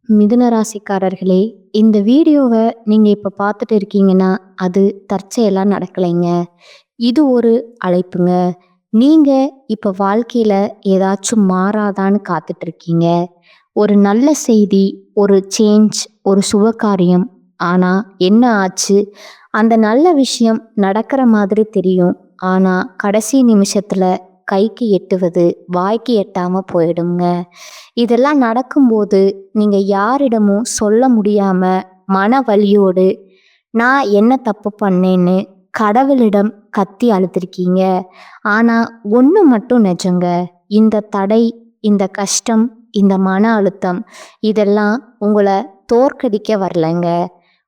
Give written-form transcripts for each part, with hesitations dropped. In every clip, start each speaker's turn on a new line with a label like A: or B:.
A: மிதுன ராசிக்காரர்களே, இந்த வீடியோவை நீங்க இப்ப பார்த்துட்டு இருக்கீங்கன்னா, அது தற்செயலா நடக்கலைங்க. இது ஒரு அழைப்புங்க. நீங்க இப்ப வாழ்க்கையில ஏதாச்சும் மாறாதான்னு காத்துட்டு இருக்கீங்க. ஒரு நல்ல செய்தி, ஒரு சேஞ்ச், ஒரு சுபகாரியம். ஆனா என்ன ஆச்சு? அந்த நல்ல விஷயம் நடக்கிற மாதிரி தெரியும். ஆனா கடைசி நிமிஷத்துல கைக்கு எட்டுவது வாய்க்கு எட்டாம போயிடுங்க. இதெல்லாம் நடக்கும்போது நீங்க யாரிடமும் சொல்ல முடியாம மன வலியோடு நான் என்ன தப்பு பண்ணேன்னு கடவுளிடம் கத்தி அழுத்திருக்கீங்க. ஆனா ஒண்ணு மட்டும் நிஜங்க. இந்த தடை, இந்த கஷ்டம், இந்த மன அழுத்தம் இதெல்லாம் உங்களை தோற்கடிக்க வரலைங்க.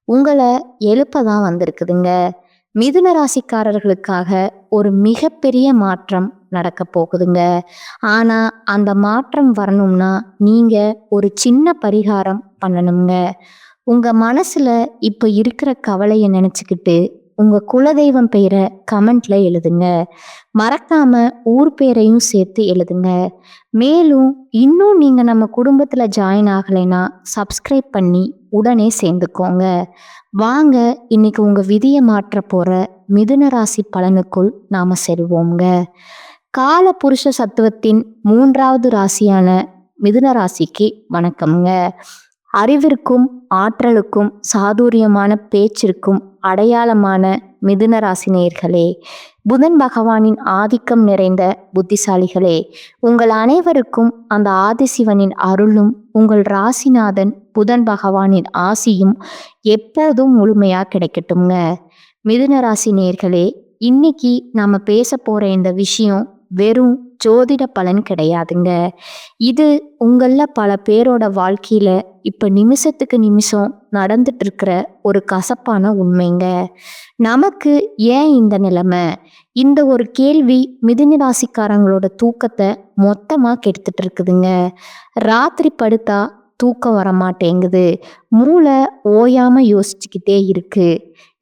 A: உங்களை எழுப்ப தான் வந்திருக்குதுங்க. மிதுன ராசிக்காரர்களுக்காக ஒரு மிகப்பெரிய மாற்றம் நடக்க போகுதுங்க. ஆனா அந்த மாற்றம் வரணும்னா நீங்க ஒரு சின்ன பரிகாரம் பண்ணணுங்க. உங்க மனசுல இப்ப இருக்கிற கவலையை நினைச்சுக்கிட்டு உங்க குலதெய்வம் பெயரை கமெண்ட்ல எழுதுங்க. மறக்காம ஊர் பேரையும் சேர்த்து எழுதுங்க. மேலும் இன்னும் நீங்க நம்ம குடும்பத்துல ஜாயின் ஆகலைன்னா சப்ஸ்கிரைப் பண்ணி உடனே சேர்ந்துக்கோங்க. வாங்க இன்னைக்கு உங்க விதியை மாற்ற போற மிதுன ராசி பலனுக்குள் நாம செல்வோங்க. கால புருஷ சத்துவத்தின் 3வது ராசியான மிதுன ராசிக்கு வணக்கம்ங்க. அறிவிற்கும் ஆற்றலுக்கும் சாதுரியமான பேச்சிற்கும் அடையாளமான மிதுன ராசி நேயர்களே, புதன் பகவானின் ஆதிக்கம் நிறைந்த புத்திசாலிகளே, உங்கள் அனைவருக்கும் அந்த ஆதிசிவனின் அருளும் உங்கள் ராசிநாதன் புதன் பகவானின் ஆசியும் எப்போதும் முழுமையா கிடைக்கட்டும்ங்க. மிதுன ராசி நேயர்களே, இன்னைக்கு நாம பேச போற இந்த விஷயம் வெறும் ஜோதிட பலன் கிடையாதுங்க. இது உங்கள பல பேரோட வாழ்க்கையில இப்ப நிமிஷத்துக்கு நிமிஷம் நடந்துட்டு இருக்கிற ஒரு கசப்பான உண்மைங்க. நமக்கு ஏன் இந்த நிலைமை? இந்த ஒரு கேள்வி மிதுன ராசிக்காரங்களோட தூக்கத்தை மொத்தமா கெடுத்துட்டு இருக்குதுங்க. ராத்திரி படுத்தா தூக்கம் வர மாட்டேங்குது. மூளை ஓயாம யோசிச்சுக்கிட்டே இருக்கு.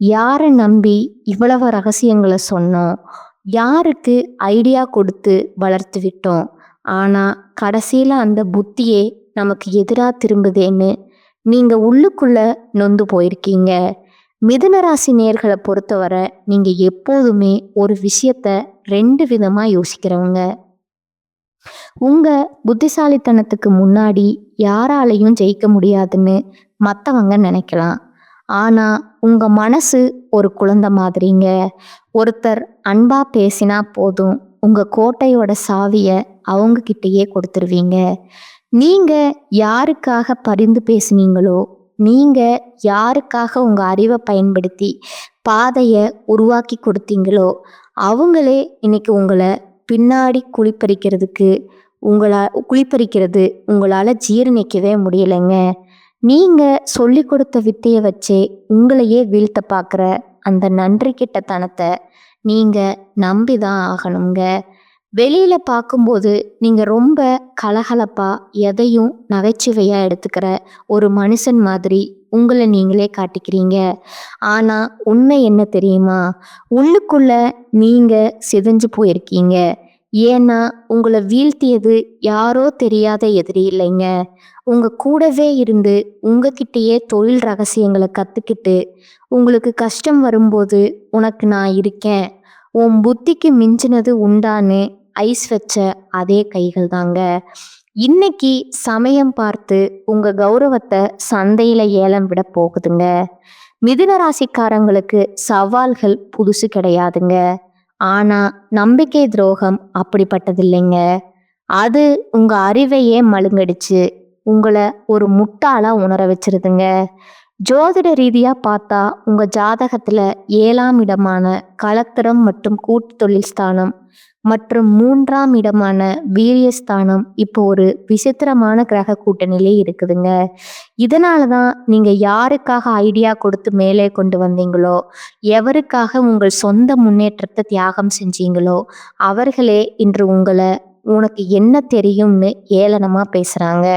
A: யாரை நம்பி இவ்வளவு ரகசியங்களை சொன்னோம்? யாருக்கு ஐடியா கொடுத்து வளர்த்து விட்டோம்? ஆனா கடைசியில அந்த புத்தியே நமக்கு எதிரா திரும்புதேன்னு நீங்க உள்ளுக்குள்ள நொந்து போயிருக்கீங்க. மிதுன ராசி நேயர்களை பொறுத்தவரை நீங்க எப்போதுமே ஒரு விஷயத்த 2 விதமா யோசிக்கிறவங்க. உங்க புத்திசாலித்தனத்துக்கு முன்னாடி யாராலையும் ஜெயிக்க முடியாதுன்னு மற்றவங்க நினைக்கலாம். ஆனா உங்க மனசு ஒரு குழந்தை மாதிரிங்க. ஒருத்தர் அன்பா பேசினா போதும், உங்க கோட்டையோட சாவிய அவங்க கிட்டயே கொடுத்துருவீங்க. நீங்க யாருக்காக பரிந்து பேசுனீங்களோ, நீங்க யாருக்காக உங்க அறிவை பயன்படுத்தி பாதையை உருவாக்கி கொடுத்தீங்களோ, அவங்களே இன்னைக்கு உங்களை பின்னாடி குழிப்பறிக்கிறது உங்களால ஜீரணிக்கவே முடியலைங்க. நீங்க சொல்லி கொடுத்த வித்தையை வச்சே உங்களையே வீழ்த்த பார்க்குற அந்த நன்றி கிட்ட தனத்தை நீங்க நம்பிதான் ஆகணுங்க. வெளியில பார்க்கும்போது நீங்க ரொம்ப கலகலப்பா எதையும் நகைச்சுவையா எடுத்துக்கிற ஒரு மனுஷன் மாதிரி உங்களை நீங்களே காட்டிக்கிறீங்க. ஆனா உண்மை என்ன தெரியுமா? உள்ளுக்குள்ள நீங்க சிதைஞ்சு போயிருக்கீங்க. ஏன்னா உங்களை வீழ்த்தியது யாரோ தெரியாத எதிரி இல்லைங்க. உங்க கூடவே இருந்து உங்ககிட்டயே தொழில் ரகசியங்களை கத்துக்கிட்டு உங்களுக்கு கஷ்டம் வரும்போது உனக்கு நான் இருக்கேன், உன் புத்திக்கு மிஞ்சினது உண்டான்னு ஐஸ் வச்ச அதே கைகள் தாங்க இன்னைக்கு சமயம் பார்த்து உங்க கௌரவத்தை சந்தையில ஏலம் விட போகுதுங்க. மிதுன ராசிக்காரங்களுக்கு சவால்கள் புதுசு கிடையாதுங்க. ஆனா நம்பிக்கை துரோகம் அப்படிப்பட்டது இல்லைங்க. அது உங்க அறிவையே மழுங்கடிச்சு உங்களை ஒரு முட்டாளா உணர வச்சிருதுங்க. ஜோதிட ரீதியா பார்த்தா உங்க ஜாதகத்துல 7ஆம் இடமான கலத்திரம் மற்றும் கூட்டு தொழில் ஸ்தானம் மற்றும் 3ஆம் இடமான வீரியஸ்தானம் இப்போ ஒரு விசித்திரமான கிரக கூட்டணியிலே இருக்குதுங்க. இதனாலதான் நீங்க யாருக்காக ஐடியா கொடுத்து மேலே கொண்டு வந்தீங்களோ, எவருக்காக உங்கள் சொந்த முன்னேற்றத்தை தியாகம் செஞ்சீங்களோ, அவர்களே இன்று உங்களை உனக்கு என்ன தெரியும்னு ஏளனமா பேசுறாங்க.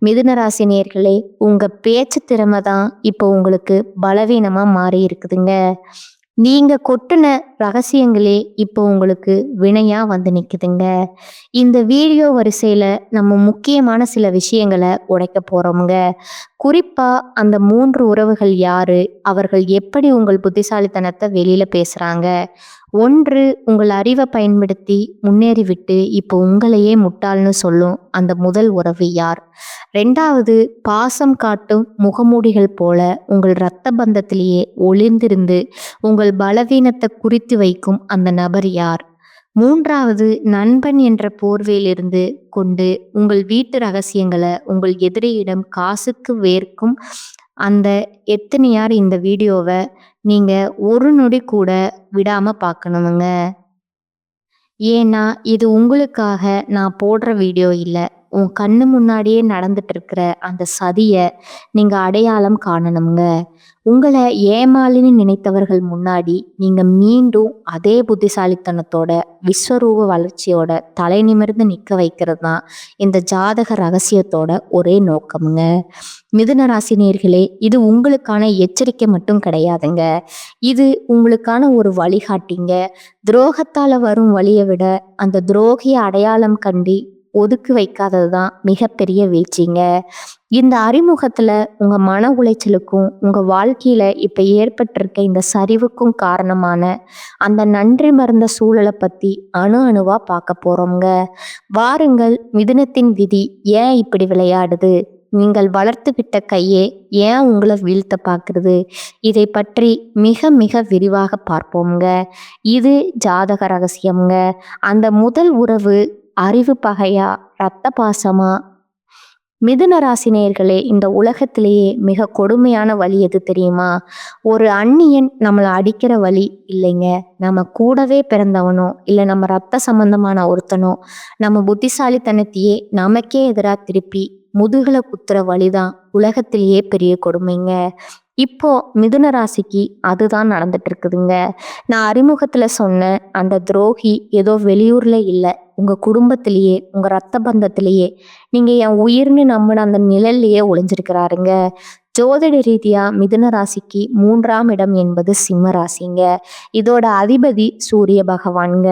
A: மிதுன ராசி நேயர்களே, உங்க பேச்சு திறமை தான் இப்போ உங்களுக்கு பலவீனமா மாறி இருக்குதுங்க. நீங்க கொட்டுன ரகசியங்களே இப்போ உங்களுக்கு வினையா வந்து நிக்குதுங்க. இந்த வீடியோ வரிசையில நம்ம முக்கியமான சில விஷயங்கள உடைக்க போறோம்ங்க. குறிப்பா அந்த 3 உறவுகள் யாரு? அவர்கள் எப்படி உங்கள் புத்திசாலித்தனத்த வெளியில பேசுறாங்க? 1 உங்கள் அறிவ பயன்படுத்தி முன்னேறிவிட்டு இப்போ உங்களையே முட்டாள்னு சொல்லும் அந்த முதல் உறவு யார்? 2வது பாசம் காட்டும் முகமூடிகள் போல உங்கள் இரத்த பந்தத்திலேயே ஒளிந்திருந்து உங்கள் பலவீனத்தை குறித்து வைக்கும் அந்த நபர் யார்? 3வது நண்பன் என்ற போர்வையிலிருந்து கொண்டு உங்கள் வீட்டு ரகசியங்களை உங்கள் எதிரியிடம் காசுக்கு வேர்க்கும் அந்த எத்தனையார் இந்த வீடியோவை நீங்க ஒரு நொடி கூட விடாம பார்க்கணுமுங்க. ஏன்னா இது உங்களுக்காக நான் போடுற வீடியோ இல்ல. உன் கண்ணு முன்னாடியே நடந்துட்டு இருக்கிற அந்த சதிய நீங்க அடையாளம் காணணுங்க. உங்கள ஏமாளின்னு நினைத்தவர்கள் முன்னாடி நீங்க மீண்டும் அதே புத்திசாலித்தனத்தோட விஸ்வரூப வளர்ச்சியோட தலை நிமிர்ந்து நிக்க வைக்கிறது தான் இந்த ஜாதக ரகசியத்தோட ஒரே நோக்கமுங்க. மிதுன ராசி நேயர்களே, இது உங்களுக்கான எச்சரிக்கை மட்டும் கிடையாதுங்க. இது உங்களுக்கான ஒரு வழிகாட்டிங்க. துரோகத்தால வரும் வழியை விட அந்த துரோகிய அடையாளம் கண்டு ஒதுக்கி வைக்காதது தான் மிகப்பெரிய வீழ்ச்சிங்க. இந்த அறிமுகத்துல உங்க மன உளைச்சலுக்கும் உங்க வாழ்க்கையில இப்ப ஏற்பட்டிருக்க இந்த சரிவுக்கும் காரணமான அந்த நன்றி மறந்த சூழலை பத்தி அணு அணுவா பார்க்க போறோம்ங்க. வாருங்கள், மிதுனத்தின் விதி ஏன் இப்படி விளையாடுது? நீங்கள் வளர்த்து விட்ட கையே ஏன் உங்களை வீழ்த்த பார்க்குறது? இதை பற்றி மிக மிக விரிவாக பார்ப்போம்ங்க. இது ஜாதக ரகசியம்ங்க. அந்த முதல் உறவு அறிவு பகையா, இரத்த பாசமா? மிதுன ராசி நேயர்களே, இந்த உலகத்திலேயே மிக கொடுமையான வலி எது தெரியுமா? ஒரு அந்நியன் நம்மளை அடிக்கிற வலி இல்லைங்க. நம்ம கூடவே பிறந்தவனோ இல்லை நம்ம ரத்த சம்பந்தமான ஒருத்தனோ நம்ம புத்திசாலித்தனத்தையே நமக்கே எதிராக திருப்பி முதுகுல குத்துற வழிதான் உலகத்திலேயே பெரிய கொடுமைங்க. இப்போ மிதுன ராசிக்கு அதுதான் நடந்துட்டு இருக்குதுங்க. நான் அறிமுகத்துல சொன்ன அந்த துரோகி ஏதோ வெளியூர்ல இல்லை, உங்க குடும்பத்திலேயே உங்க ரத்த பந்தத்திலேயே நீங்க என் உயிர்னு நம்பின அந்த நிழல்லையே ஒளிஞ்சிருக்கிறாருங்க. ஜோதிட ரீதியா மிதுன ராசிக்கு 3ஆம் இடம் என்பது சிம்ம ராசிங்க. இதோட அதிபதி சூரிய பகவான்ங்க.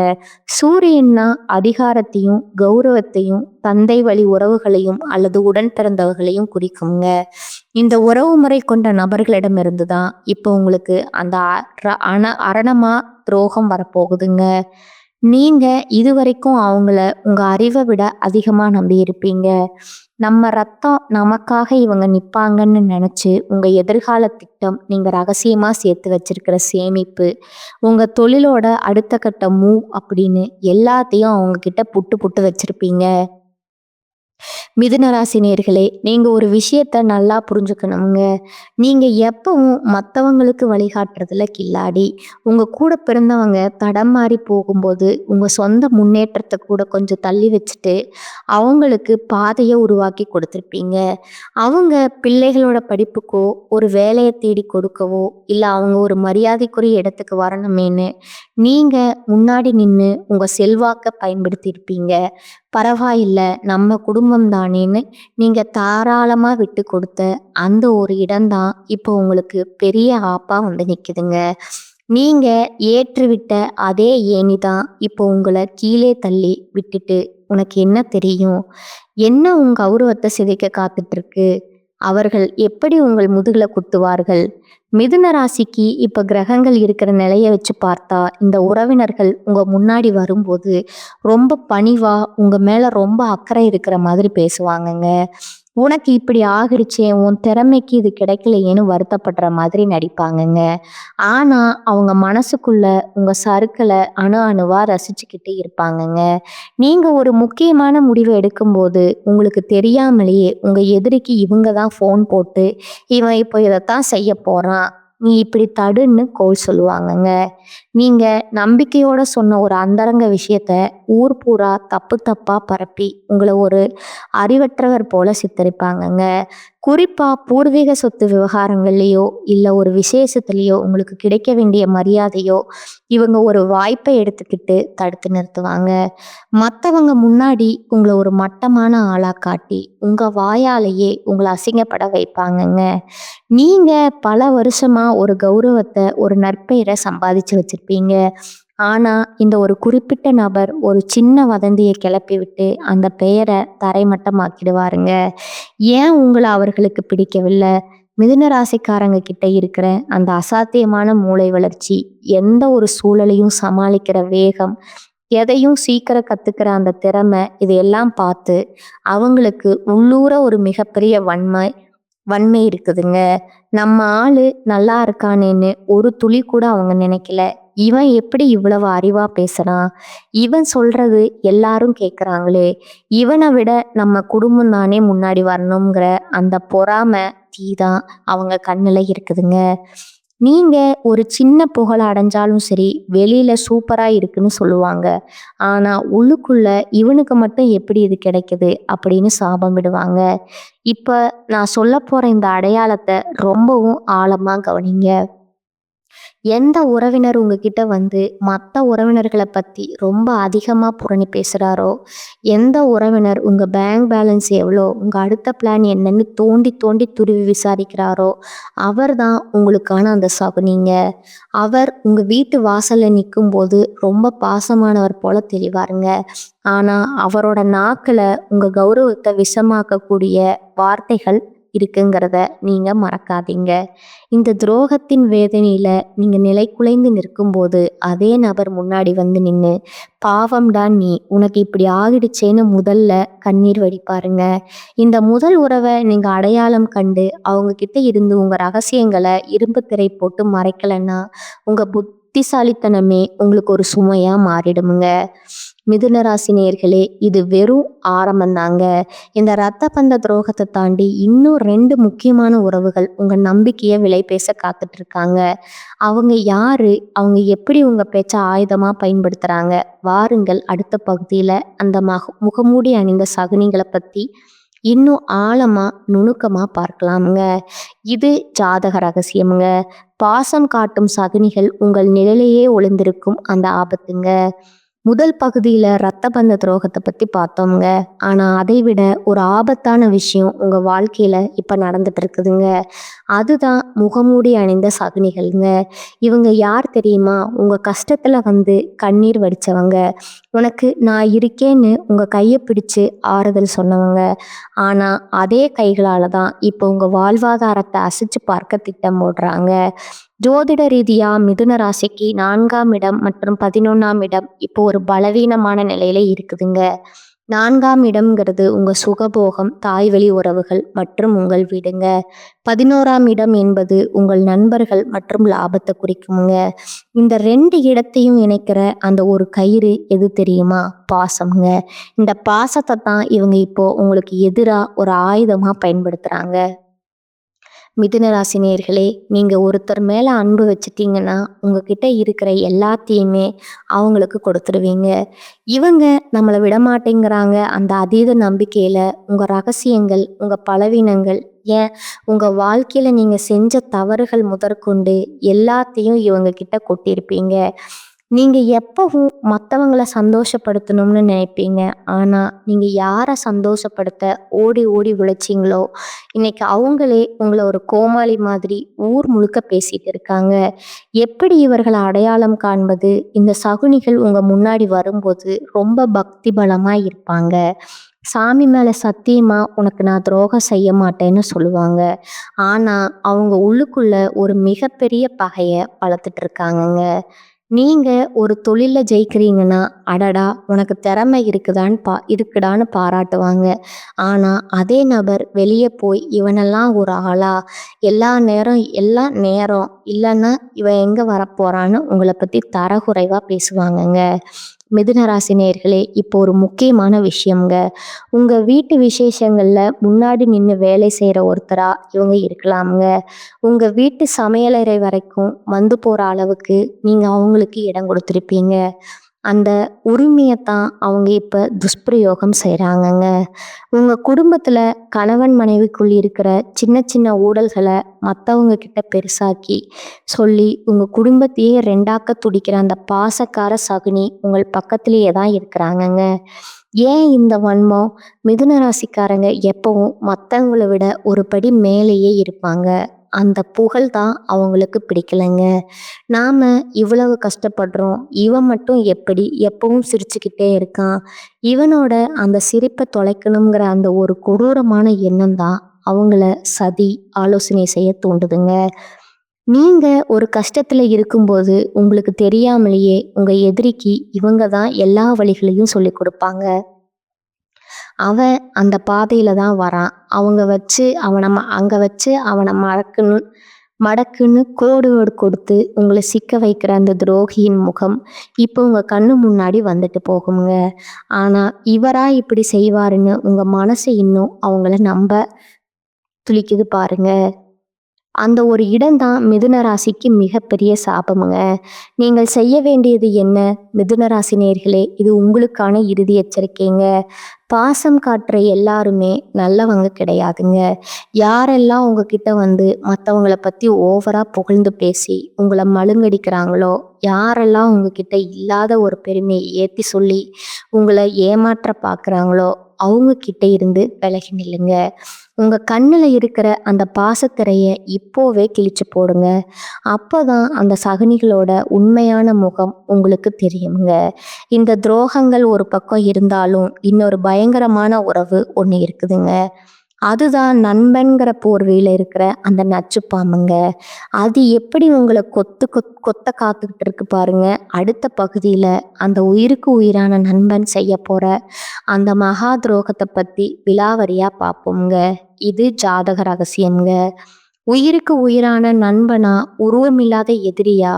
A: சூரியன்னா அதிகாரத்தையும் கௌரவத்தையும் தந்தை வழி உறவுகளையும் அல்லது உடன் பிறந்தவர்களையும் குறிக்குங்க. இந்த உறவு முறை கொண்ட நபர்களிடமிருந்து தான் இப்போ உங்களுக்கு அந்த அரணமா துரோகம் வரப்போகுதுங்க. நீங்க இதுவரைக்கும் அவங்கள உங்க அறிவை விட அதிகமா நம்பி இருப்பீங்க. நம்ம ரத்தம் நமக்காக இவங்க நிப்பாங்கன்னு நினைச்சு உங்க எதிர்கால திட்டம், நீங்க ரகசியமா சேர்த்து வச்சிருக்கிற சேமிப்பு, உங்க தொழிலோட அடுத்த கட்ட மூவ் அப்படின்னு எல்லாத்தையும் அவங்க கிட்ட புட்டு புட்டு வச்சிருப்பீங்க. மிதுன ராசி நேயர்களே, நீங்க ஒரு விஷயத்த நல்லா புரிஞ்சுக்கணுங்க. நீங்க எப்பவும் மற்றவங்களுக்கு வழிகாட்டுறதுல கில்லாடி. உங்க கூட பிறந்தவங்க தடம் மாறி போகும்போது உங்க சொந்த முன்னேற்றத்தை கூட கொஞ்சம் தள்ளி வச்சுட்டு அவங்களுக்கு பாதையை உருவாக்கி கொடுத்துருப்பீங்க. அவங்க பிள்ளைகளோட படிப்புக்கோ ஒரு வேலையை தேடி கொடுக்கவோ இல்லை அவங்க ஒரு மரியாதைக்குரிய இடத்துக்கு வரணுமேன்னு நீங்க முன்னாடி நின்று உங்க செல்வாக்க பயன்படுத்தியிருப்பீங்க. பரவாயில்ல, நம்ம குடும்பம் தானேன்னு நீங்க தாராளமா விட்டு கொடுத்த அந்த ஒரு இடம்தான் இப்போ உங்களுக்கு பெரிய ஆப்பா வந்து நிக்குதுங்க. நீங்க ஏற்றுவிட்ட அதே ஏணிதான் இப்போ உங்களை கீழே தள்ளி விட்டுட்டு உனக்கு என்ன தெரியும், என்ன உங்க கௌரவத்தை சிதைக்க காத்துட்டு இருக்கு, அவர்கள் எப்படி உங்கள் முதுகுல குத்துவார்கள்? மிதுன ராசிக்கு இப்ப கிரகங்கள் இருக்கிற நிலைய வச்சு பார்த்தா இந்த உறவினர்கள் உங்க முன்னாடி வரும்போது ரொம்ப பணிவா உங்க மேல ரொம்ப அக்கறை இருக்கிற மாதிரி பேசுவாங்கங்க. உனக்கு இப்படி ஆகிடுச்சே, உன் திறமைக்கு இது கிடைக்கலையேன்னு வருத்தப்படுற மாதிரி நடிப்பாங்கங்க. ஆனா அவங்க மனசுக்குள்ள உங்க சறுக்களை அணு அணுவா ரசிச்சுக்கிட்டு இருப்பாங்கங்க. நீங்க ஒரு முக்கியமான முடிவை எடுக்கும்போது உங்களுக்கு தெரியாமலேயே உங்க எதிரிக்கு இவங்க தான் ஃபோன் போட்டு இவன் இப்போ இதைத்தான் செய்ய போறான், நீ இப்படி தடுன்னு கோல் சொல்லுவாங்கங்க. நீங்க நம்பிக்கையோட சொன்ன ஒரு அந்தரங்க விஷயத்த ஊர் பூரா தப்பு தப்பா பரப்பி உங்களை ஒரு அறிவற்றவர் போல சித்தரிப்பாங்கங்க. குறிப்பா பூர்வீக சொத்து விவகாரங்கள்லையோ இல்லை ஒரு விசேஷத்துலேயோ உங்களுக்கு கிடைக்க வேண்டிய மரியாதையோ இவங்க ஒரு வாய்ப்பை எடுத்துக்கிட்டு தடுத்து நிறுத்துவாங்க. மற்றவங்க முன்னாடி உங்களை ஒரு மட்டமான ஆளா காட்டி உங்க வாயாலேயே உங்களை அசிங்கப்பட வைப்பாங்கங்க. நீங்க பல வருஷமா ஒரு கௌரவத்தை, ஒரு நற்பெயரை சம்பாதிச்சு வச்சிருப்பீங்க. ஆனா, இந்த ஒரு குறிப்பிட்ட நபர் ஒரு சின்ன வதந்திய கிளப்பி விட்டு அந்த பெயர தரைமட்டமாக்கிடுவாருங்க. ஏன் உங்கள அவர்களுக்கு பிடிக்கவில்ல? மிதுன ராசிக்காரங்க கிட்ட இருக்கிற அந்த அசாத்தியமான மூளை வளர்ச்சி, எந்த ஒரு சூழலையும் சமாளிக்கிற வேகம், எதையும் சீக்கிரம் கத்துக்கிற அந்த திறமை, இதையெல்லாம் பார்த்து அவங்களுக்கு உள்ளூர ஒரு மிகப்பெரிய வன்மை இருக்குதுங்க. நம்ம ஆளு நல்லா இருக்கானேன்னு ஒரு துளி கூட அவங்க நினைக்கல. இவன் எப்படி இவ்வளவு அறிவா பேசுறான்? இவன் சொல்றது எல்லாரும் கேட்குறாங்களே! இவன விட நம்ம குடும்பம் தானே முன்னாடி வரணுங்கிற அந்த பொறாமை தீதான் அவங்க கண்ணுல இருக்குதுங்க. நீங்க ஒரு சின்ன புகழ அடைஞ்சாலும் சரி, வெளியில சூப்பரா இருக்குன்னு சொல்லுவாங்க. ஆனா உள்ளுக்குள்ள இவனுக்கு மட்டும் எப்படி இது கிடைக்குது? அப்படின்னு சாபம் விடுவாங்க. இப்ப நான் சொல்லப்போற இந்த அடையாளத்த ரொம்பவும் ஆழமா கவனிங்க. எந்த உறவினர் உங்ககிட்ட வந்து மற்ற உறவினர்களை பத்தி ரொம்ப அதிகமா புரணி பேசுறாரோ, எந்த உறவினர் உங்க பேங்க் பேலன்ஸ் எவ்வளோ, உங்க அடுத்த பிளான் என்னன்னு தோண்டி தோண்டி துருவி விசாரிக்கிறாரோ, அவர்தான் உங்களுக்கான அந்த சகுனிங்க. அவர் உங்க வீட்டு வாசல்ல நிக்கும்போது ரொம்ப பாசமானவர் போல தெரிவாருங்க. ஆனா அவரோட நாக்குல உங்க கௌரவத்தை விஷமாக்கக்கூடிய வார்த்தைகள் இருக்குங்கிறத நீங்க மறக்காதீங்க. இந்த துரோகத்தின் வேதனையில நீங்க நிலைகுலைந்து நிற்கும்போது அதே நபர் முன்னாடி வந்து நின்னு, பாவம்டா நீ, உனக்கு இப்படி ஆகிடுச்சேன்னு முதல்ல கண்ணீர் வடிப்பாருங்க. இந்த முதல் உறவை நீங்க அடையாளம் கண்டு அவங்க கிட்ட இருந்து உங்க ரகசியங்களை இரும்பு திரை போட்டு மறைக்கலன்னா, உங்க புத்திசாலித்தனமே உங்களுக்கு ஒரு சுமையா மாறிடுமுங்க. மிதுன ராசி நேயர்களே, இது வெறும் ஆரம்பம்தாங்க. இந்த ரத்த பந்த துரோகத்தை தாண்டி இன்னும் 2 முக்கியமான உறவுகள் உங்க நம்பிக்கையை விலை பேச காத்துட்டு இருக்காங்க. அவங்க யாரு? அவங்க எப்படி உங்க பேச்ச ஆயுதமா பயன்படுத்துறாங்க? வாருங்கள் அடுத்த பகுதியில அந்த முகமூடி அணிந்த சகுனிகளை பத்தி இன்னும் ஆழமா நுணுக்கமா பார்க்கலாமுங்க. இது ஜாதக ரகசியமுங்க. பாசம் காட்டும் சகுனிகள் உங்கள் நிழலையே ஒளிந்திருக்கும் அந்த ஆபத்துங்க. முதல் பகுதியில ரத்த பந்த துரோகத்தை பத்தி பார்த்தோம்ங்க. ஆனா அதை விட ஒரு ஆபத்தான விஷயம் உங்க வாழ்க்கையில இப்ப நடந்துட்டு இருக்குதுங்க. அதுதான் முகமூடி அணிந்த சகுனிகள்ங்க. இவங்க யார் தெரியுமா? உங்க கஷ்டத்துல வந்து கண்ணீர் வடிச்சவங்க. உனக்கு நான் இருக்கேன்னு உங்க கையை பிடிச்சு ஆறுதல் சொன்னவங்க. ஆனா அதே கைகளால தான் இப்போ உங்க வாழ்வாதாரத்தை அசைச்சு பார்க்க திட்டம் போடுறாங்க. ஜோதிட ரீதியா மிதுன ராசிக்கு 4ஆம் இடம் மற்றும் 11ஆம் இடம் இப்போ ஒரு பலவீனமான நிலையில இருக்குதுங்க. 4ஆம் இடம்ங்கிறது உங்க சுகபோகம், தாய்வழி உறவுகள் மற்றும் உங்கள் வீடுங்க. 11ஆம் இடம் என்பது உங்கள் நண்பர்கள் மற்றும் லாபத்தை குறிக்குமுங்க. இந்த 2 இடத்தையும் இணைக்கிற அந்த ஒரு கயிறு எது தெரியுமா? பாசம்ங்க. இந்த பாசத்தை தான் இவங்க இப்போ உங்களுக்கு எதிரா ஒரு ஆயுதமா பயன்படுத்துறாங்க. மிதுன ராசி நேயர்களே, நீங்க ஒருத்தர் மேல அன்பு வச்சிட்டீங்கன்னா உங்ககிட்ட இருக்கிற எல்லாத்தையுமே அவங்களுக்கு கொடுத்துருவீங்க. இவங்க நம்மளை விடமாட்டேங்கிறாங்க அந்த அதீத நம்பிக்கையில உங்க ரகசியங்கள், உங்க பலவீனங்கள், ஏன் உங்க வாழ்க்கையில நீங்க செஞ்ச தவறுகள் முதற்கொண்டு எல்லாத்தையும் இவங்க கிட்ட கொட்டியிருப்பீங்க. நீங்க எப்பவும் மற்றவங்கள சந்தோஷப்படுத்தணும்னு நினைப்பீங்க. ஆனா நீங்க யாரை சந்தோஷப்படுத்த ஓடி ஓடி உழைச்சிங்களோ, இன்னைக்கு அவங்களே உங்களை ஒரு கோமாளி மாதிரி ஊர் முழுக்க பேசிட்டு இருக்காங்க. எப்படி இவர்களை அடையாளம் காண்பது? இந்த சகுனிகள் உங்க முன்னாடி வரும்போது ரொம்ப பக்தி பலமா இருப்பாங்க. சாமி மேல சத்தியமா உனக்கு நான் துரோகம் செய்ய மாட்டேன்னு சொல்லுவாங்க. ஆனா அவங்க உள்ளுக்குள்ள ஒரு மிகப்பெரிய பகைய வளர்த்துட்டு இருக்காங்கங்க. நீங்க ஒரு தொழில்ல ஜெயிக்கிறீங்கன்னா, அடடா உனக்கு திறமை இருக்குடான்னு பாராட்டுவாங்க. ஆனா அதே நபர் வெளியே போய் இவனெல்லாம் ஒரு ஆளா, எல்லாம் நேரம் இல்லைன்னா இவன் எங்க வரப்போறான்னு உங்களை பத்தி தரக்குறைவா பேசுவாங்கங்க. மிதுன ராசி நேயர்களே, இப்போ ஒரு முக்கியமான விஷயம்ங்க. உங்க வீட்டு விசேஷங்கள்ல முன்னாடி நின்று வேலை செய்யற ஒருத்தரா இவங்க இருக்கலாமுங்க. உங்க வீட்டு சமையலறை வரைக்கும் வந்து போற அளவுக்கு நீங்க அவங்களுக்கு இடம் கொடுத்துருப்பீங்க. அந்த உரிமையத்தான் அவங்க இப்ப துஷ்பிரயோகம் செய்றாங்கங்க. உங்க குடும்பத்துல கணவன் மனைவிக்குள் இருக்கிற சின்ன சின்ன ஊடல்களை மற்றவங்க கிட்ட பெருசாக்கி சொல்லி உங்க குடும்பத்தையே 2ஆக்க துடிக்கிற அந்த பாசக்கார சகுனி உங்கள் பக்கத்திலேயே தான் இருக்கிறாங்கங்க. ஏன் இந்த வன்மம்? மிதுன ராசிக்காரங்க எப்பவும் மற்றவங்களை விட ஒரு படி மேலேயே இருப்பாங்க. அந்த புகழ் தான் அவங்களுக்கு பிடிக்கலைங்க. நாம இவ்வளவு கஷ்டப்படுறோம், இவன் மட்டும் எப்படி எப்பவும் சிரிச்சுக்கிட்டே இருக்கான், இவனோட அந்த சிரிப்பை தொலைக்கணுங்கிற அந்த ஒரு கொடூரமான எண்ணம் தான் அவங்கள சதி ஆலோசனை செய்ய தூண்டுதுங்க. நீங்க ஒரு கஷ்டத்துல இருக்கும்போது உங்களுக்கு தெரியாமலேயே உங்க எதிரிக்கு இவங்க தான் எல்லா வழிகளையும் சொல்லி கொடுப்பாங்க. அவன் அந்த பாதையில தான் வரான். அங்க வச்சு அவனை மடக்குன்னு கோடு கொடுத்து உங்களை சிக்க வைக்கிற அந்த துரோகியின் முகம் இப்போ உங்க கண்ணு முன்னாடி வந்துட்டு போகுங்க. ஆனா இவரா இப்படி செய்வாருன்னு உங்க மனசு இன்னும் அவங்கள நம்ப துளிக்குது பாருங்க. அந்த ஒரு இடம்தான் மிதுன ராசிக்கு மிகப்பெரிய சாபமுங்க. நீங்கள் செய்ய வேண்டியது என்ன? மிதுன ராசி நேயர்களே, இது உங்களுக்கான இறுதி எச்சரிக்கைங்க. பாசம் காட்டுற எல்லாருமே நல்லவங்க கிடையாதுங்க. யாரெல்லாம் உங்ககிட்ட வந்து மற்றவங்கள பற்றி ஓவராக புகழ்ந்து பேசி உங்களை மழுங்கடிக்கிறாங்களோ, யாரெல்லாம் உங்ககிட்ட இல்லாத ஒரு பெருமையை ஏற்றி சொல்லி உங்களை ஏமாற்ற பார்க்குறாங்களோ, அவங்க கிட்ட இருந்து விலகி நில்லுங்க. உங்கள் கண்ணில் இருக்கிற அந்த பாசத்திரையை இப்போவே கிழிச்சு போடுங்க. அப்போதான் அந்த சகுனிகளோட உண்மையான முகம் உங்களுக்கு தெரியுங்க. இந்த துரோகங்கள் ஒரு பக்கம் இருந்தாலும் இன்னொரு பயங்கரமான உறவு ஒன்று இருக்குதுங்க. அதுதான் நண்பன்கிற போர்வையில் இருக்கிற அந்த நச்சுப்பாம்புங்க. அது எப்படி உங்களை கொத்த காத்துக்கிட்டு இருக்கு பாருங்க. அடுத்த பகுதியில் அந்த உயிருக்கு உயிரான நண்பன் செய்ய போகிற அந்த மகா துரோகத்தை பற்றி விலாவரியாக பார்ப்போங்க. இது ஜாதக ரகசியம்ங்க. உயிருக்கு உயிரான நண்பனா, உருவமில்லாத எதிரியா?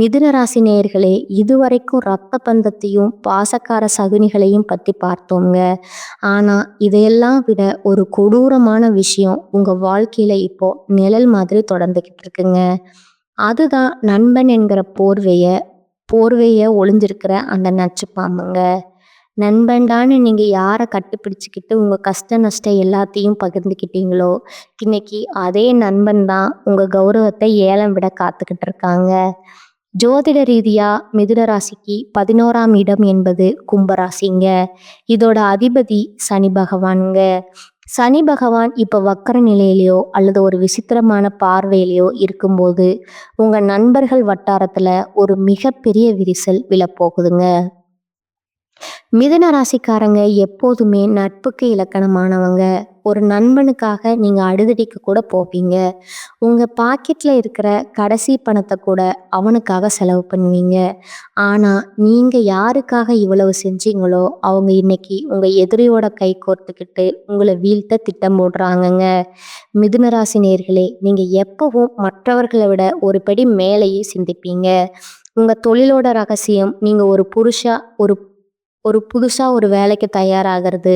A: மிதுன ராசி நேயர்களே, இதுவரைக்கும் ரத்த பந்தத்தையும் பாசக்கார சகுனிகளையும் பற்றி பார்த்தோங்க. ஆனால் இதையெல்லாம் விட ஒரு கொடூரமான விஷயம் உங்கள் வாழ்க்கையில் இப்போ நிழல் மாதிரி தொடர்ந்துக்கிட்டு இருக்குங்க. அதுதான் நண்பன் என்கிற போர்வையை ஒளிஞ்சிருக்கிற அந்த நச்சு பாம்புங்க. நண்பன்டான்னு நீங்கள் யாரை கட்டுப்பிடிச்சிக்கிட்டு உங்கள் கஷ்ட நஷ்டம் எல்லாத்தையும் பகிர்ந்துக்கிட்டீங்களோ, இன்னைக்கு அதே நண்பன் தான் உங்கள் கௌரவத்தை ஏலம் விட காத்துக்கிட்டு இருக்காங்க. ஜோதிட ரீதியாக மிதுன ராசிக்கு 11ஆம் இடம் என்பது கும்பராசிங்க. இதோட அதிபதி சனி பகவானுங்க. சனி பகவான் இப்போ வக்கர நிலையிலையோ அல்லது ஒரு விசித்திரமான பார்வையிலையோ இருக்கும்போது உங்கள் நண்பர்கள் வட்டாரத்தில் ஒரு மிகப்பெரிய விரிசல் விழப்போகுதுங்க. மிதுன ராசிக்காரங்க எப்போதுமே நட்புக்கு இலக்கணமானவங்க. ஒரு நண்பனுக்காக நீங்கள் அழுதடிக்க கூட போவீங்க. உங்கள் பாக்கெட்டில் இருக்கிற கடைசி பணத்தை கூட அவனுக்காக செலவு பண்ணுவீங்க. ஆனால் நீங்கள் யாருக்காக இவ்வளவு செஞ்சீங்களோ அவங்க இன்னைக்கு உங்கள் எதிரியோட கை கோர்த்துக்கிட்டு உங்களை வீழ்த்த திட்டம் போடுறாங்கங்க. மிதுன ராசி நேயர்களே, நீங்கள் எப்பவும் மற்றவர்களை விட ஒரு படி மேலேயே சிந்திப்பீங்க. உங்கள் தொழிலோட ரகசியம், நீங்கள் ஒரு புதுசாக ஒரு வேலைக்கு தயாராகிறது,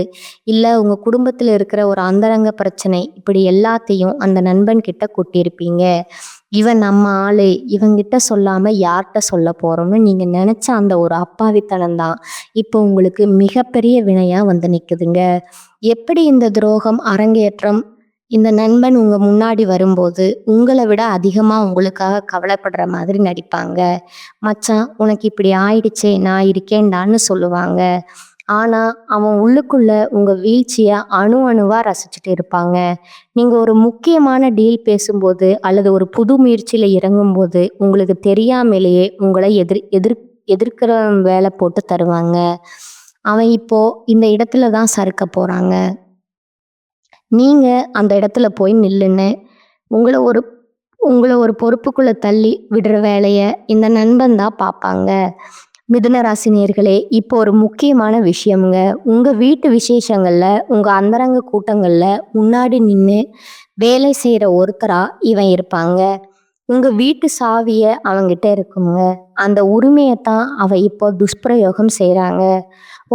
A: இல்லை உங்கள் குடும்பத்தில் இருக்கிற ஒரு அந்தரங்க பிரச்சனை, இப்படி எல்லாத்தையும் அந்த நண்பன் கிட்ட கொட்டியிருப்பீங்க. இவன் நம்ம ஆளு, இவங்கிட்ட சொல்லாமல் யார்கிட்ட சொல்ல போகிறோம்னு நீங்கள் நினச்ச அந்த ஒரு அப்பாவித்தனம் தான் இப்போ உங்களுக்கு மிகப்பெரிய வினையாக வந்து நிற்குதுங்க. எப்படி இந்த துரோகம் அரங்கேற்றம்? இந்த நண்பன் உங்கள் முன்னாடி வரும்போது உங்களை விட அதிகமாக உங்களுக்காக கவலைப்படுற மாதிரி நடிப்பாங்க. மச்சான், உனக்கு இப்படி ஆயிடுச்சே, நான் இருக்கேன்டான்னு சொல்லுவாங்க. ஆனால் அவன் உள்ளுக்குள்ள உங்கள் வீழ்ச்சியை அணுவாக ரசிச்சுட்டு இருப்பாங்க. நீங்கள் ஒரு முக்கியமான டீல் பேசும்போது அல்லது ஒரு புது முயற்சியில் இறங்கும்போது உங்களுக்கு தெரியாமலேயே உங்களை எதிர்க்கிற வேலை போட்டு தருவாங்க. அவன் இப்போ இந்த இடத்துல தான் சறுக்க போகிறாங்க. நீங்கள் அந்த இடத்துல போய் நில்லுன்னு உங்களை ஒரு பொறுப்புக்குள்ளே தள்ளி விடுற வேலையை இந்த நண்பன் தான் பார்ப்பாங்க. மிதுன ராசி நேயர்களே, இப்போ ஒரு முக்கியமான விஷயம்ங்க. உங்கள் வீட்டு விசேஷங்களில், உங்கள் அந்தரங்க கூட்டங்களில் முன்னாடி நின்று வேலை செய்கிற ஒருத்தராக இவன் இருப்பாங்க. உங்கள் வீட்டு சாவியை அவங்கிட்ட இருக்குங்க. அந்த உரிமையை தான் அவன் இப்போ துஷ்பிரயோகம் செய்கிறாங்க.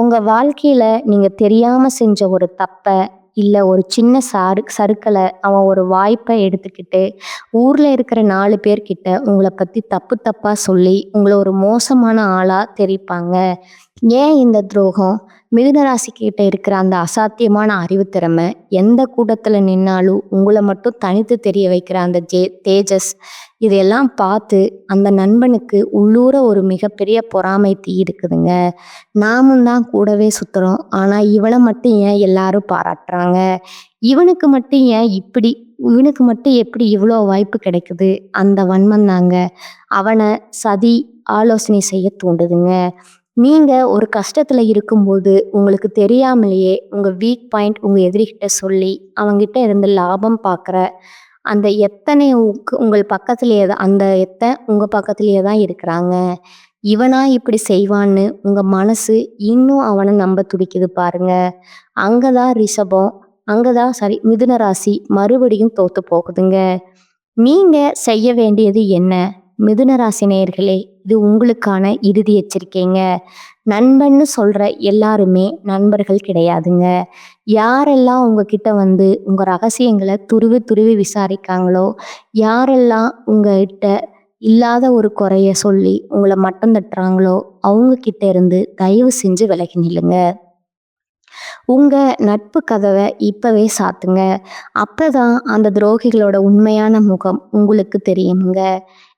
A: உங்கள் வாழ்க்கையில் நீங்கள் தெரியாமல் செஞ்ச ஒரு தப்பை, இல்லை ஒரு சின்ன சறுக்கலை அவன் ஒரு வாய்ப்பை எடுத்துக்கிட்டு ஊரில் இருக்கிற 4 பேர்கிட்ட உங்களை பற்றி தப்பாக சொல்லி உங்களை ஒரு மோசமான ஆளாக தெரிவிப்பாங்க. ஏன் இந்த துரோகம்? மிதுன ராசிக்கிட்ட இருக்கிற அந்த அசாத்தியமான அறிவுத்திறமை எந்த கூட்டத்தில் நின்னாலும் உங்களை மட்டும் தனித்து தெரிய வைக்கிற அந்த தேஜஸ், இதையெல்லாம் பார்த்து அந்த நண்பனுக்கு உள்ளூர ஒரு மிகப்பெரிய பொறாமை தீ இருக்குதுங்க. நாமும் தான் கூடவே சுற்றுறோம், ஆனால் இவளை மட்டும் ஏன் எல்லாரும் பாராட்டுறாங்க? இவனுக்கு மட்டும் ஏன் இப்படி இவனுக்கு மட்டும் எப்படி இவ்வளோ வாய்ப்பு கிடைக்குது? அந்த வன்மம் தாங்க அவன சதி, ஆலோசனை செய்ய தூண்டுதுங்க. நீங்க ஒரு கஷ்டத்துல இருக்கும்போது, உங்களுக்கு தெரியாமலேயே உங்க வீக் பாயிண்ட் உங்க எதிரிகிட்ட சொல்லி, அவன்கிட்ட இருந்து லாபம் பார்க்குற அந்த எத்தனை உங்கள் பக்கத்திலேயே தான் அந்த உங்க பக்கத்திலேயே தான் இருக்கிறாங்க. இவனா இப்படி செய்வான்னு உங்க மனசு இன்னும் அவன நம்ப துடிக்குது பாருங்க. அங்க தான் ரிஷபம் அங்க தான் சாரி மிதுன ராசி மறுபடியும் தோத்து போகுதுங்க. நீங்க செய்ய வேண்டியது என்ன? மிதுன ராசி நேயர்களே, இது உங்களுக்கான இறுதி எச்சரிக்கைங்க. நண்பன்னு சொல்ற எல்லாருமே நண்பர்கள் கிடையாதுங்க. யாரெல்லாம் உங்ககிட்ட வந்து உங்க ரகசியங்கள துருவி துருவி விசாரிக்காங்களோ, யாரெல்லாம் உங்ககிட்ட இல்லாத ஒரு குறைய சொல்லி உங்கள மட்டம் தட்டுறாங்களோ, அவங்க கிட்ட இருந்து தயவு செஞ்சு விலகி நில்லுங்க. உங்க நட்பு கதவ இப்பவே சாத்துங்க. அப்பதான் அந்த துரோகிகளோட உண்மையான முகம் உங்களுக்கு தெரியுங்க.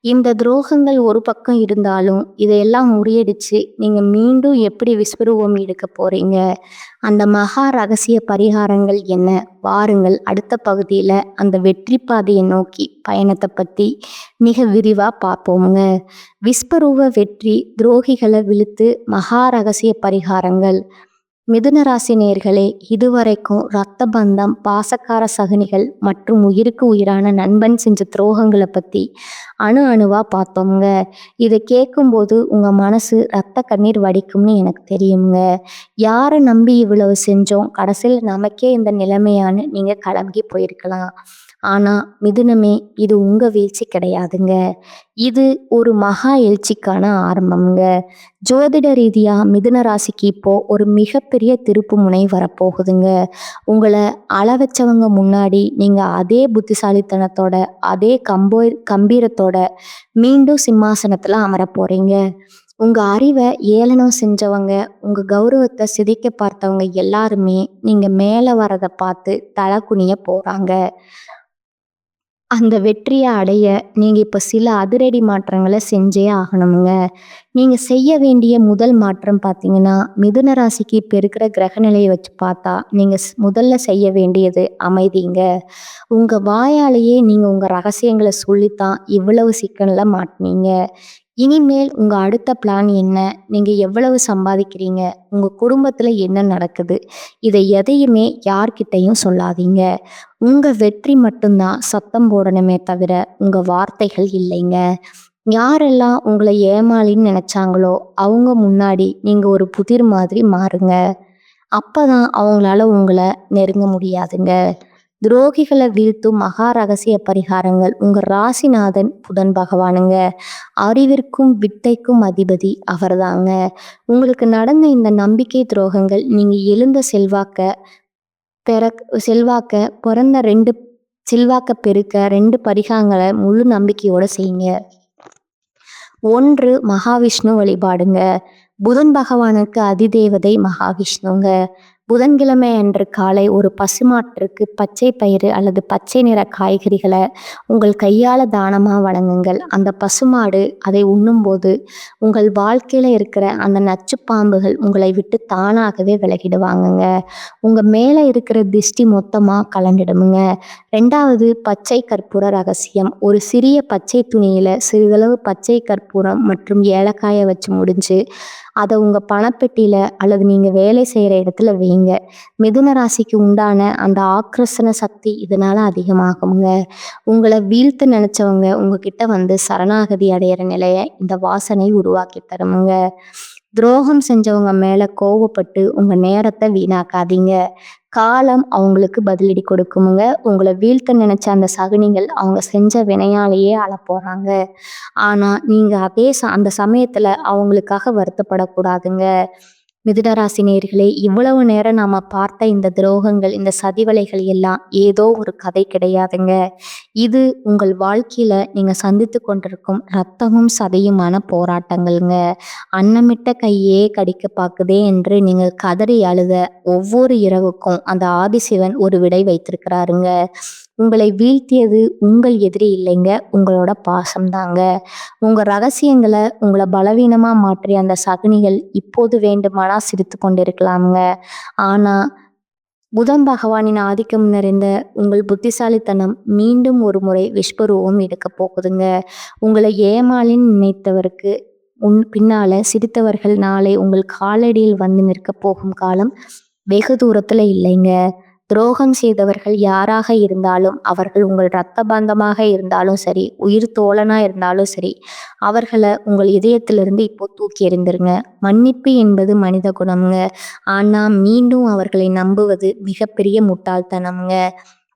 A: இந்த துரோகங்கள் ஒரு பக்கம் இருந்தாலும், இதையெல்லாம் முறியடிச்சு நீங்க மீண்டும் எப்படி விஸ்வரூபம் எடுக்க போறீங்க? அந்த மகா ரகசிய பரிகாரங்கள் என்ன? வாருங்கள் அடுத்த பகுதியில அந்த வெற்றி பாதையை நோக்கி பயணத்தை பத்தி மிக விரிவா பார்ப்போமுங்க. விஸ்வரூப வெற்றி, துரோகிகளை விழுத்து, மகா ரகசிய பரிகாரங்கள். மிதுன ராசி நேயர்களே, இதுவரைக்கும் ரத்த பந்தம், பாசக்கார சகுனிகள் மற்றும் உயிருக்கு உயிரான நண்பன் செஞ்ச துரோகங்களை பத்தி அணு அணுவா பார்த்தோம்ங்க. இதை கேட்கும்போது உங்க மனசு ரத்த கண்ணீர் வடிக்கும்னு எனக்கு தெரியுங்க. யாரை நம்பி இவ்வளவு செஞ்சோம், கடைசியில் நமக்கே இந்த நிலைமையான்னு நீங்க கலங்கி போயிருக்கலாம். ஆனா மிதுனமே, இது உங்க வீழ்ச்சி கிடையாதுங்க. இது ஒரு மகா எழுச்சிக்கான ஆரம்பம்ங்க. ஜோதிட ரீதியா மிதுன ராசிக்கு இப்போ ஒரு மிகப்பெரிய திருப்பு முனை வரப்போகுதுங்க. உங்களை அள வச்சவங்க முன்னாடி நீங்க அதே புத்திசாலித்தனத்தோட, அதே கம்பீரத்தோட மீண்டும் சிம்மாசனத்துல அமர போறீங்க. உங்க அறிவை ஏளனம் செஞ்சவங்க, உங்க கௌரவத்தை சிதைக்க பார்த்தவங்க எல்லாருமே நீங்க மேல வரதை பார்த்து தலை குனிய போறாங்க. அந்த வெற்றிய அடைய நீங்க இப்ப சில அதிரடி மாற்றங்கள செஞ்சே ஆகணுமுங்க. நீங்க செய்ய வேண்டிய முதல் மாற்றம் பார்த்தீங்கன்னா, மிதுன ராசிக்கு இப்ப இருக்கிற கிரக நிலைய வச்சு பார்த்தா, நீங்க முதல்ல செய்ய வேண்டியது அமைதிங்க. உங்க வாயாலேயே நீங்க உங்க ரகசியங்கள சொல்லித்தான் இவ்வளவு சிக்கல்ல மாட்டுனீங்க. இனிமேல் உங்க அடுத்த பிளான் என்ன? நீங்க எவ்வளவு சம்பாதிக்கிறீங்க? உங்க குடும்பத்துல என்ன நடக்குது? இதை எதையுமே யார்கிட்டயும் சொல்லாதீங்க. உங்க வெற்றி மட்டும்தான் சத்தம் போடணுமே தவிர உங்க வார்த்தைகள் இல்லைங்க. யாரெல்லாம் உங்களை ஏமாளின்னு நினைச்சாங்களோ அவங்க முன்னாடி நீங்க ஒரு புதிர் மாதிரி மாறுங்க. அப்பதான் அவங்களால உங்களை நெருங்க முடியாதுங்க. துரோகிகளை வீழ்த்தும் மகா ரகசிய பரிகாரங்கள். உங்க ராசிநாதன் புதன் பகவானுங்க. அறிவிற்கும் வித்தைக்கும் அதிபதி அவர்தாங்க. உங்களுக்கு நடந்த இந்த நம்பிக்கை துரோகங்கள், நீங்க எழுந்த பெற செல்வாக்க பிறந்த 2 செல்வாக்க பெருக்க 2 பரிகாரங்களை முழு நம்பிக்கையோட செய்யுங்க. 1 மகாவிஷ்ணு வழிபாடுங்க. புதன் பகவானுக்கு அதிதேவதை மகாவிஷ்ணுங்க. புதன்கிழமை அன்று காலை ஒரு பசுமாட்டிற்கு பச்சை பயிறு அல்லது பச்சை நிற காய்கறிகளை உங்கள் கையால் தானமாக வழங்குங்கள். அந்த பசுமாடு அதை உண்ணும்போது உங்கள் வாழ்க்கையில் இருக்கிற அந்த நச்சுப்பாம்புகள் உங்களை விட்டு தானாகவே விலகிடுவாங்கங்க. உங்கள் மேலே இருக்கிற திஷ்டி மொத்தமாக கலண்டிடுமுங்க. 2வது பச்சை கற்பூர ரகசியம். ஒரு சிறிய பச்சை துணியில் சிறிதளவு பச்சை கற்பூரம் மற்றும் ஏலக்காயை வச்சு முடிஞ்சு அதை உங்கள் பணப்பெட்டியில் அல்லது நீங்கள் வேலை செய்கிற இடத்துல வைங்க. மிதுன ராசிக்கு உண்டான அந்த ஆக்ரஷண சக்தி இதனால் அதிகமாகுங்க. உங்களை வீழ்த்த நினச்சவங்க உங்ககிட்ட வந்து சரணாகதி அடையிற நிலையை இந்த வாசனை உருவாக்கி தருமுங்க. துரோகம் செஞ்சவங்க மேலே கோவப்பட்டு உங்கள் நேரத்தை வீணாக்காதீங்க. காலம் அவங்களுக்கு பதிலடி கொடுக்குமுங்க. உங்களை வீழ்த்த நினைச்ச அந்த சகுனிகள் அவங்க செஞ்ச வினையாலேயே அழப்போறாங்க. ஆனா நீங்க அந்த சமயத்துல அவங்களுக்காக வருத்தப்படக்கூடாதுங்க. மிதுனராசி நேயர்களே, இவ்வளவு நேரம் நாம பார்த்த இந்த துரோகங்கள், இந்த சதிவலைகள் எல்லாம் ஏதோ ஒரு கதை கிடையாதுங்க. இது உங்கள் வாழ்க்கையில நீங்க சந்தித்து கொண்டிருக்கும் ரத்தமும் சதையுமான போராட்டங்கள்ங்க. அன்னமிட்ட கையே கடிக்க பார்க்குதே என்று நீங்க கதறி அழுத ஒவ்வொரு இரவுக்கும் அந்த ஆதிசிவன் ஒரு விடை வைத்திருக்கிறாருங்க. உங்களை வீழ்த்தியது உங்கள் எதிரி இல்லைங்க, உங்களோட பாசம்தாங்க. உங்க ரகசியங்களை உங்களை பலவீனமா மாற்றிய அந்த சகுனிகள் இப்போது வேண்டுமானா சிரித்து கொண்டிருக்கலாமுங்க. ஆனா புதன் பகவானின் ஆதிக்கம் நிறைந்த உங்கள் புத்திசாலித்தனம் மீண்டும் ஒரு முறை விஸ்வரூபம் எடுக்கப் போகுதுங்க. உங்களை ஏமாளின்னு நினைத்தவருக்கு பின்னால சிரித்தவர்கள் நாளை உங்கள் காலடியில் வந்து நிற்கப் போகும் காலம் வெகு தூரத்துல இல்லைங்க. துரோகம் செய்தவர்கள் யாராக இருந்தாலும், அவர்கள் உங்கள் இரத்த பந்தமாக இருந்தாலும் சரி, உயிர் தோழனா இருந்தாலும் சரி, அவர்களை உங்கள் இதயத்திலிருந்து இப்போ தூக்கி எறிந்துருங்க. மன்னிப்பு என்பது மனித குணம்ங்க. ஆனா மீண்டும் அவர்களை நம்புவது மிகப்பெரிய முட்டாள்தனம்ங்க.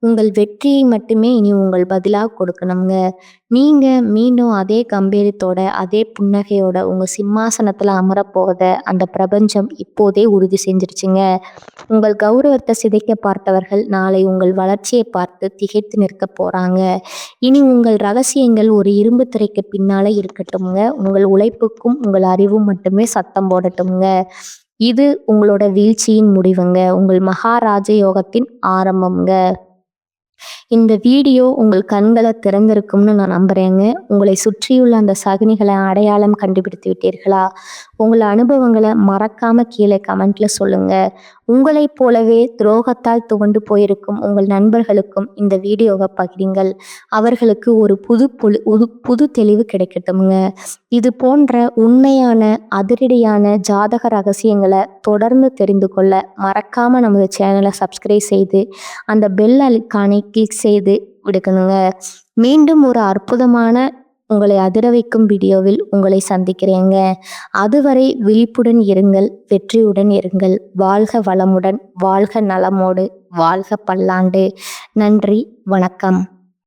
A: உங்கள் வெற்றியை மட்டுமே இனி உங்கள் பதிலா கொடுக்கணுங்க. நீங்க மீண்டும் அதே கம்பீரத்தோட, அதே புன்னகையோட உங்க சிம்மாசனத்துல அமரப்போவத அந்த பிரபஞ்சம் இப்போதே உறுதி செஞ்சிருச்சுங்க. உங்கள் கௌரவத்தை சிதைக்க பார்த்தவர்கள் நாளை உங்கள் வளர்ச்சியை பார்த்து திகைத்து நிற்க போறாங்க. இனி உங்கள் ரகசியங்கள் ஒரு இரும்பு திரைக்கு பின்னால இருக்கட்டும்ங்க. உங்கள் உழைப்புக்கும் உங்கள் அறிவும் மட்டுமே சத்தம் போடட்டும்ங்க. இது உங்களோட வீழ்ச்சியின் முடிவுங்க. உங்கள் மகாராஜ யோகத்தின் ஆரம்பம்ங்க. இந்த வீடியோ உங்கள் கண்களை திறந்திருக்கும்னு நான் நம்புறேங்க. உங்களை சுற்றியுள்ள அந்த சகுனிகளை அடையாளம் கண்டுபிடித்து விட்டீர்களா? உங்கள் அனுபவங்களை மறக்காம கீழே கமெண்ட்ல சொல்லுங்க. உங்களைப் போலவே துரோகத்தால் துவண்டு போயிருக்கும் உங்கள் நண்பர்களுக்கும் இந்த வீடியோவை பகிருங்கள். அவர்களுக்கு ஒரு புது தெளிவு கிடைக்கட்டும்ங்க. இது போன்ற உண்மையான அதிரடியான ஜாதக ரகசியங்களை தொடர்ந்து தெரிந்து கொள்ள மறக்காம நமது சேனலை சப்ஸ்கிரைப் செய்து அந்த பெல் ஐகானை கிளிக் செய்து விடுக்கணுங்க. மீண்டும் ஒரு அற்புதமான உங்களை அதிர வைக்கும் வீடியோவில் உங்களை சந்திக்கிறேங்க. அதுவரை விழிப்புடன் இருங்கள், வெற்றியுடன் இருங்கள். வாழ்க வளமுடன், வாழ்க நலமோடு, வாழ்க பல்லாண்டு. நன்றி, வணக்கம்.